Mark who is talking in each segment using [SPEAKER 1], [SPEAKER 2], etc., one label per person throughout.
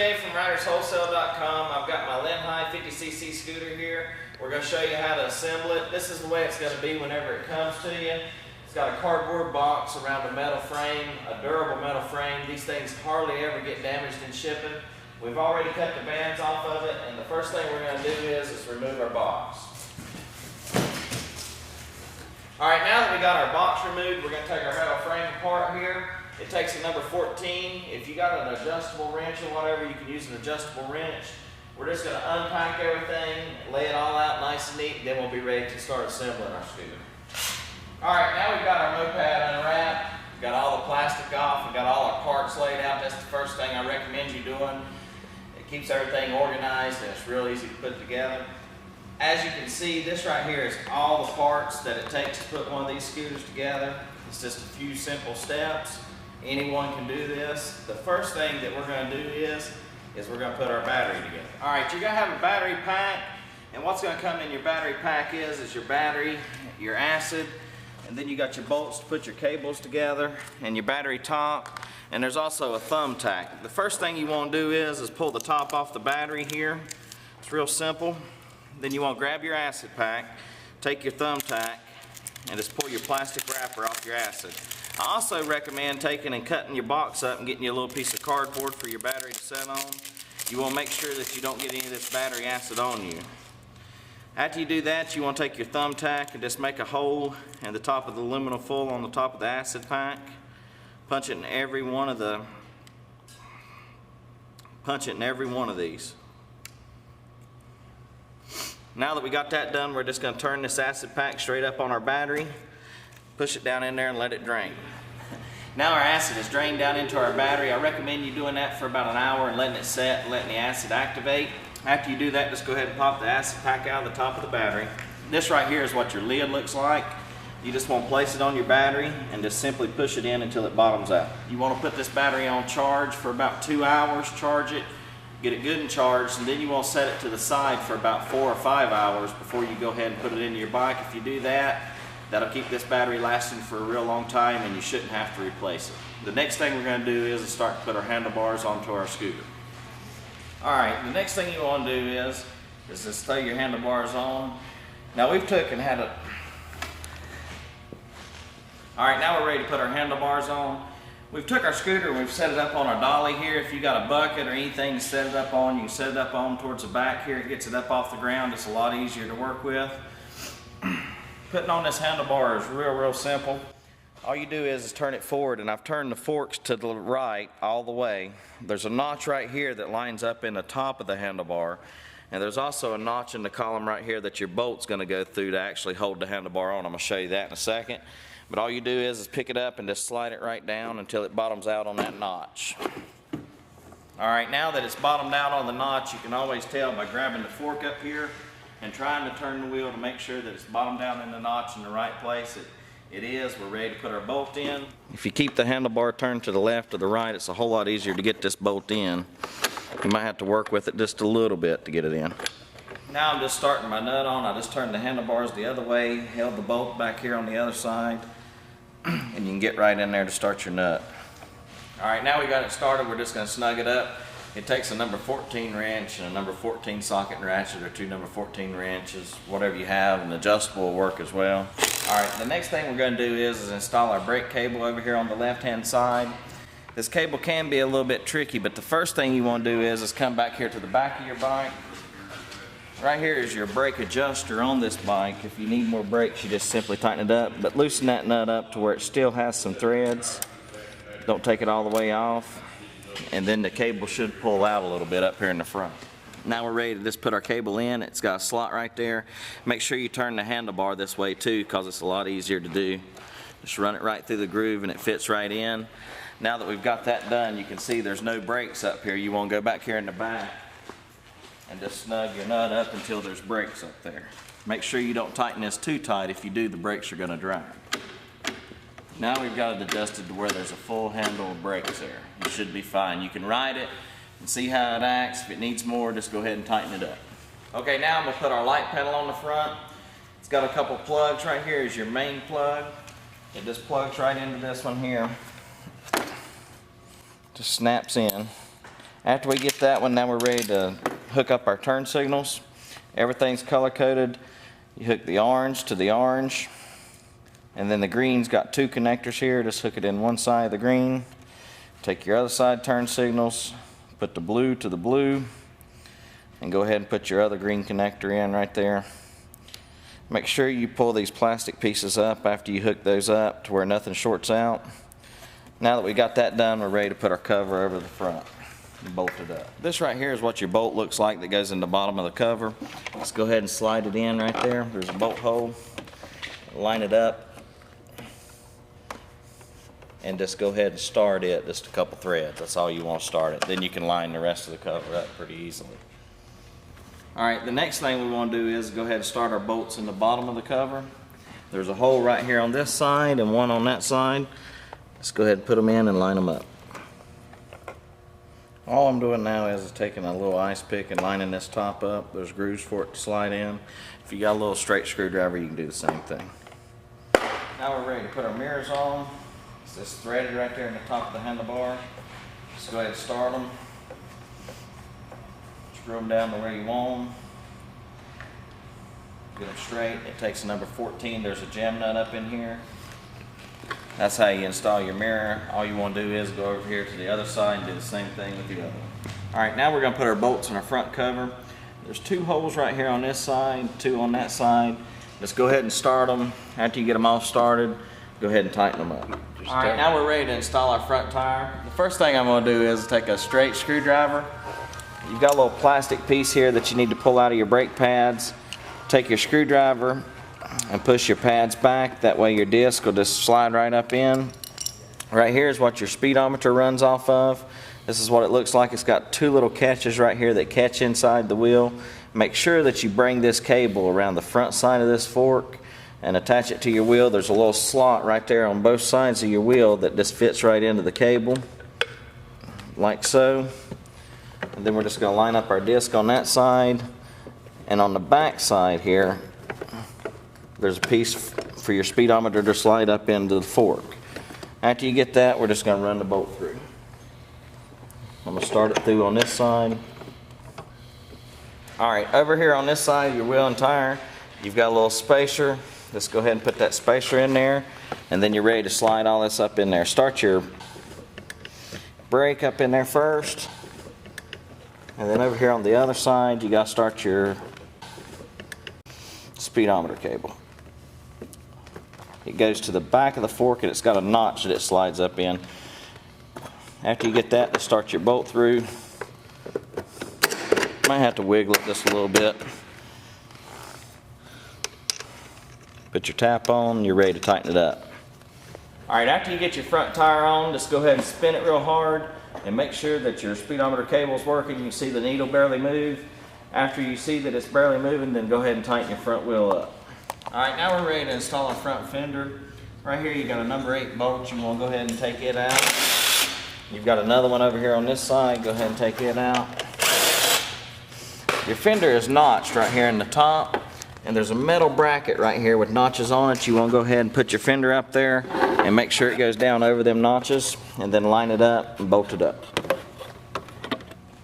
[SPEAKER 1] TJ from riderswholesale.com. I've got my Linhai 50cc scooter here. We're going to show you how to assemble it. This is the way it's going to be whenever it comes to you. It's got a cardboard box around a metal frame, a durable metal frame. These things hardly ever get damaged in shipping. We've already cut the bands off of it, and the first thing we're going to do is remove our box. Alright, now that we got our box removed, we're going to take our metal frame apart here. It takes a number 14. If you got an adjustable wrench or whatever, you can use an adjustable wrench. We're just going to unpack everything, lay it all out nice and neat, then we'll be ready to start assembling our scooter. Alright, now we've got our moped unwrapped. We've got all the plastic off. We've got all our parts laid out. That's the first thing I recommend you doing. It keeps everything organized and it's real easy to put together. As you can see, this right here is all the parts that it takes to put one of these scooters together. It's just a few simple steps. Anyone can do this. The first thing that we're going to do is we're going to put our battery together. Alright, you're going to have a battery pack, and what's going to come in your battery pack is your battery, your acid, and then you got your bolts to put your cables together, and your battery top, and there's also a thumbtack. The first thing you want to do is pull the top off the battery here. It's real simple. Then you want to grab your acid pack, take your thumbtack, and just pull your plastic wrapper off your acid. I also recommend taking and cutting your box up and getting you a little piece of cardboard for your battery to set on. You want to make sure that you don't get any of this battery acid on you. After you do that, you want to take your thumbtack and just make a hole in the top of the aluminum foil on the top of the acid pack. Punch it in every one of these. Now that we got that done, we're just going to turn this acid pack straight up on our battery, push it down in there and let it drain. Now our acid is drained down into our battery. I recommend you doing that for about an hour and letting it set and letting the acid activate. After you do that, just go ahead and pop the acid pack out of the top of the battery. This right here is what your lid looks like. You just want to place it on your battery and just simply push it in until it bottoms out. You want to put this battery on charge for about 2 hours, charge it, get it good and charged, and then you want to set it to the side for about 4 or 5 hours before you go ahead and put it into your bike. If you do that, that'll keep this battery lasting for a real long time and you shouldn't have to replace it. The next thing we're going to do is start to put our handlebars onto our scooter. Alright, the next thing you want to do is just throw your handlebars on. Now we've took and had a... Alright, now we're ready to put our handlebars on. We've took our scooter and we've set it up on our dolly here. If you got a bucket or anything to set it up on, you can set it up on towards the back here. It gets it up off the ground. It's a lot easier to work with. Putting on this handlebar is real simple. All you do is turn it forward, and I've turned the forks to the right all the way. There's a notch right here that lines up in the top of the handlebar, and there's also a notch in the column right here that your bolt's going to go through to actually hold the handlebar on. I'm going to show you that in a second. But all you do is pick it up and just slide it right down until it bottoms out on that notch. Alright, now that it's bottomed out on the notch, you can always tell by grabbing the fork up here and trying to turn the wheel to make sure that it's bottomed down in the notch in the right place. It is. We're ready to put our bolt in. If you keep the handlebar turned to the left or the right, it's a whole lot easier to get this bolt in. You might have to work with it just a little bit to get it in. Now I'm just starting my nut on. I just turned the handlebars the other way, held the bolt back here on the other side, and you can get right in there to start your nut. Alright, now we got it started. We're just going to snug it up. It takes a number 14 wrench and a number 14 socket and ratchet, or 2 number 14 wrenches, whatever you have. An adjustable will work as well. Alright, the next thing we're going to do is install our brake cable over here on the left hand side. This cable can be a little bit tricky, but the first thing you want to do is come back here to the back of your bike. Right here is your brake adjuster on this bike. If you need more brakes, you just simply tighten it up, but loosen that nut up to where it still has some threads. Don't take it all the way off, and then the cable should pull out a little bit up here in the front. Now we're ready to just put our cable in. It's got a slot right there. Make sure you turn the handlebar this way too, because it's a lot easier to do. Just run it right through the groove and it fits right in. Now that we've got that done, you can see there's no brakes up here. You want to go back here in the back and just snug your nut up until there's brakes up there. Make sure you don't tighten this too tight. If you do, the brakes are going to drag. Now we've got it adjusted to where there's a full handle of brakes there. You should be fine. You can ride it and see how it acts. If it needs more, just go ahead and tighten it up. Okay, now I'm going to put our light pedal on the front. It's got a couple plugs right here. Is your main plug. It just plugs right into this one here. Just snaps in. After we get that one, now we're ready to hook up our turn signals. Everything's color coded. You hook the orange to the orange, and then the green's got 2 connectors here. Just hook it in one side of the green. Take your other side turn signals, put the blue to the blue, and go ahead and put your other green connector in right there. Make sure you pull these plastic pieces up after you hook those up to where nothing shorts out. Now that we got that done, we're ready to put our cover over the front and bolt it up. This right here is what your bolt looks like that goes in the bottom of the cover. Let's go ahead and slide it in right there. There's a bolt hole. Line it up and just go ahead and start it, just a couple threads. That's all you want to start it. Then you can line the rest of the cover up pretty easily. Alright, the next thing we want to do is go ahead and start our bolts in the bottom of the cover. There's a hole right here on this side and one on that side. Let's go ahead and put them in and line them up. All I'm doing now is taking a little ice pick and lining this top up. There's grooves for it to slide in. If you got a little straight screwdriver, you can do the same thing. Now we're ready to put our mirrors on. It's just threaded right there in the top of the handlebar. Just go ahead and start them. Screw them down to where you want them. Get them straight. It takes a number 14. There's a jam nut up in here. That's how you install your mirror. All you want to do is go over here to the other side and do the same thing with the other one. Alright, now we're going to put our bolts in our front cover. There's 2 holes right here on this side, 2 on that side. Let's go ahead and start them. After you get them all started, go ahead and tighten them up. Alright, now we're ready to install our front tire. The first thing I'm going to do is take a straight screwdriver. You've got a little plastic piece here that you need to pull out of your brake pads. Take your screwdriver and push your pads back. That way your disc will just slide right up in. Right here is what your speedometer runs off of. This is what it looks like. It's got 2 little catches right here that catch inside the wheel. Make sure that you bring this cable around the front side of this fork and attach it to your wheel. There's a little slot right there on both sides of your wheel that just fits right into the cable, like so. And then we're just going to line up our disc on that side. And on the back side here, there's a piece for your speedometer to slide up into the fork. After you get that, we're just going to run the bolt through. I'm going to start it through on this side. Alright, over here on this side of your wheel and tire, you've got a little spacer. Let's go ahead and put that spacer in there, and then you're ready to slide all this up in there. Start your brake up in there first, and then over here on the other side, you got to start your speedometer cable. It goes to the back of the fork and it's got a notch that it slides up in. After you get that, to start your bolt through. Might have to wiggle it just a little bit. Put your tap on, you're ready to tighten it up. Alright, after you get your front tire on, just go ahead and spin it real hard and make sure that your speedometer cable is working. You see the needle barely move. After you see that it's barely moving, then go ahead and tighten your front wheel up. Alright, now we're ready to install our front fender. Right here you got a number 8 bolt. You want to go ahead and take it out. You've got another one over here on this side. Go ahead and take it out. Your fender is notched right here in the top, and there's a metal bracket right here with notches on it. You want to go ahead and put your fender up there and make sure it goes down over them notches, and then line it up and bolt it up.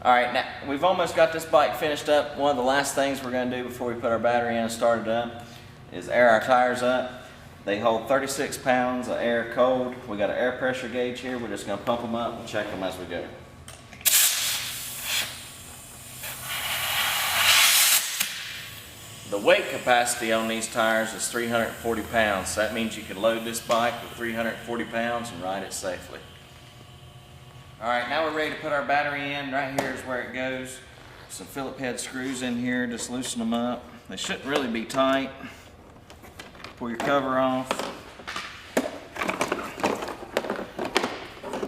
[SPEAKER 1] Alright, now we've almost got this bike finished up. One of the last things we're going to do before we put our battery in and start it up is air our tires up. They hold 36 pounds of air cold. We got an air pressure gauge here. We're just going to pump them up and check them as we go. The weight capacity on these tires is 340 pounds. So that means you can load this bike with 340 pounds and ride it safely. Alright, now we're ready to put our battery in. Right here is where it goes. Some Phillip head screws in here. Just loosen them up. They shouldn't really be tight. Pull your cover off.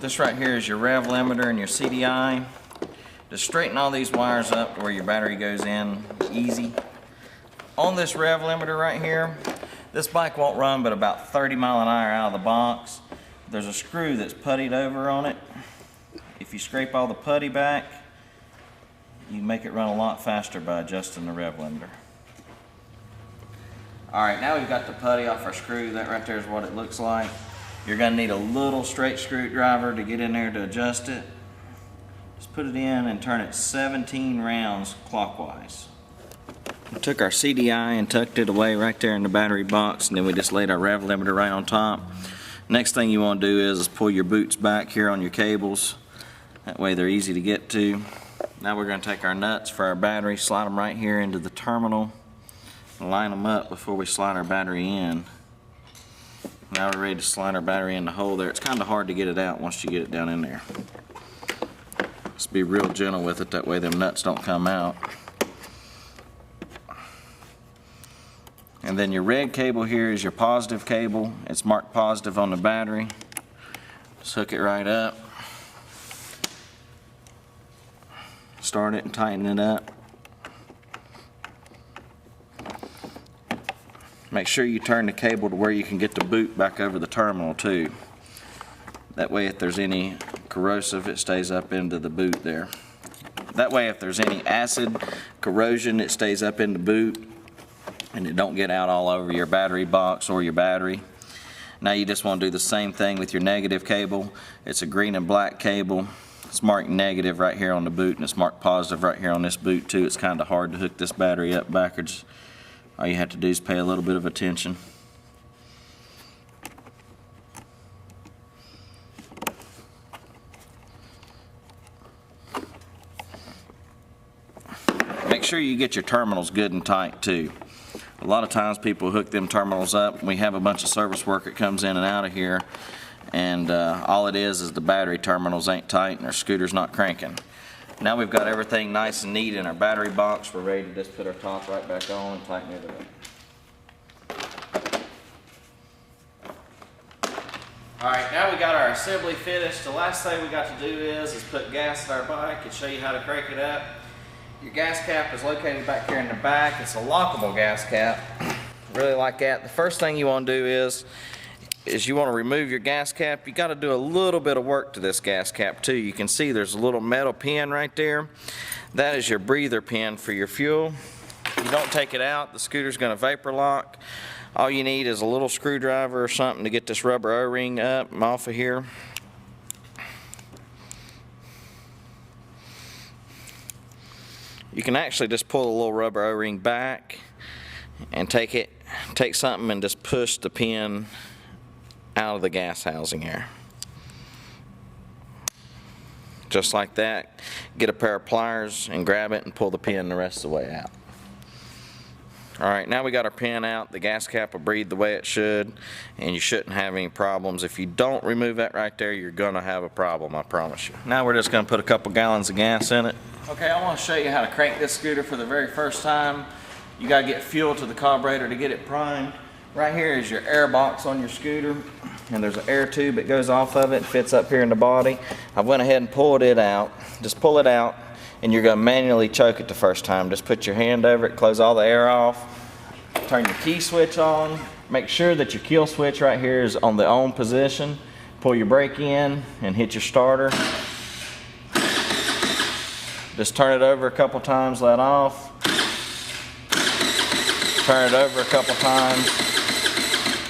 [SPEAKER 1] This right here is your rev limiter and your CDI. Just straighten all these wires up where your battery goes in easy. On this rev limiter right here, this bike won't run but about 30 mile an hour out of the box. There's a screw that's puttied over on it. If you scrape all the putty back, you can make it run a lot faster by adjusting the rev limiter. Alright, now we've got the putty off our screw. That right there is what it looks like. You're going to need a little straight screwdriver to get in there to adjust it. Just put it in and turn it 17 rounds clockwise. We took our CDI and tucked it away right there in the battery box, and then we just laid our rev limiter right on top. Next thing you want to do is pull your boots back here on your cables. That way they're easy to get to. Now we're going to take our nuts for our battery, slide them right here into the terminal, and line them up before we slide our battery in. Now we're ready to slide our battery in the hole there. It's kind of hard to get it out once you get it down in there. Just be real gentle with it, that way them nuts don't come out. And then your red cable here is your positive cable. It's marked positive on the battery. Just hook it right up. Start it and tighten it up. Make sure you turn the cable to where you can get the boot back over the terminal too. That way if there's any corrosive, it stays up into the boot there. That way if there's any acid corrosion, it stays up in the boot and it don't get out all over your battery box or your battery. Now you just want to do the same thing with your negative cable. It's a green and black cable. It's marked negative right here on the boot and it's marked positive right here on this boot too. It's kind of hard to hook this battery up backwards. All you have to do is pay a little bit of attention. Make sure you get your terminals good and tight too. A lot of times people hook them terminals up. We have a bunch of service work that comes in and out of here, and all it is the battery terminals ain't tight and our scooter's not cranking. Now we've got everything nice and neat in our battery box. We're ready to just put our top right back on and tighten it up. Alright, now we got our assembly finished. The last thing we got to do is put gas in our bike and show you how to crank it up. Your gas cap is located back here in the back. It's a lockable gas cap. Really like that. The first thing you want to do is you want to remove your gas cap. You got to do a little bit of work to this gas cap too. You can see there's a little metal pin right there. That is your breather pin for your fuel. If you don't take it out, the scooter's going to vapor lock. All you need is a little screwdriver or something to get this rubber O-ring up and off of here. You can actually just pull a little rubber O-ring back and take something and just push the pin out of the gas housing here. Just like that. Get a pair of pliers and grab it and pull the pin the rest of the way out. Alright, now we got our pin out. The gas cap will breathe the way it should, and you shouldn't have any problems. If you don't remove that right there, you're going to have a problem, I promise you. Now we're just going to put a couple gallons of gas in it. Okay, I want to show you how to crank this scooter for the very first time. You got to get fuel to the carburetor to get it primed. Right here is your air box on your scooter, and there's an air tube that goes off of it, fits up here in the body. I went ahead and pulled it out. Just pull it out, and you're going to manually choke it the first time. Just put your hand over it, close all the air off, turn your key switch on. Make sure that your kill switch right here is on the on position. Pull your brake in and hit your starter. Just turn it over a couple times, let off. Turn it over a couple times,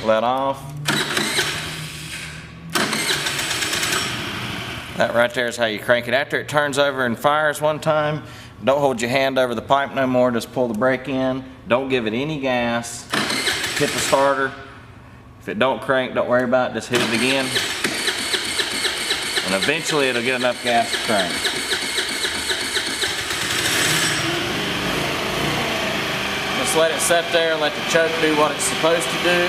[SPEAKER 1] let off. That right there is how you crank it. After it turns over and fires one time, don't hold your hand over the pipe no more, just pull the brake in. Don't give it any gas. Hit the starter. If it don't crank, don't worry about it, just hit it again. And eventually it'll get enough gas to crank. Just let it sit there and let the choke do what it's supposed to do.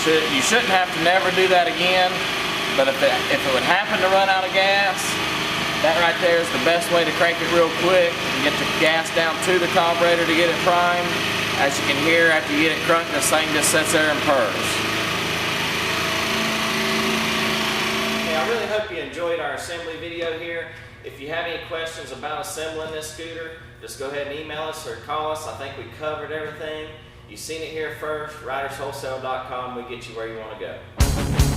[SPEAKER 1] You shouldn't have to never do that again, but if it would happen to run out of gas, that right there is the best way to crank it real quick and get the gas down to the carburetor to get it primed. As you can hear, after you get it crunked, this thing just sits there and purrs. Okay, I really hope you enjoyed our assembly video here. If you have any questions about assembling this scooter, just go ahead and email us or call us. I think we covered everything. You've seen it here first. RidersWholesale.com. We get you where you want to go.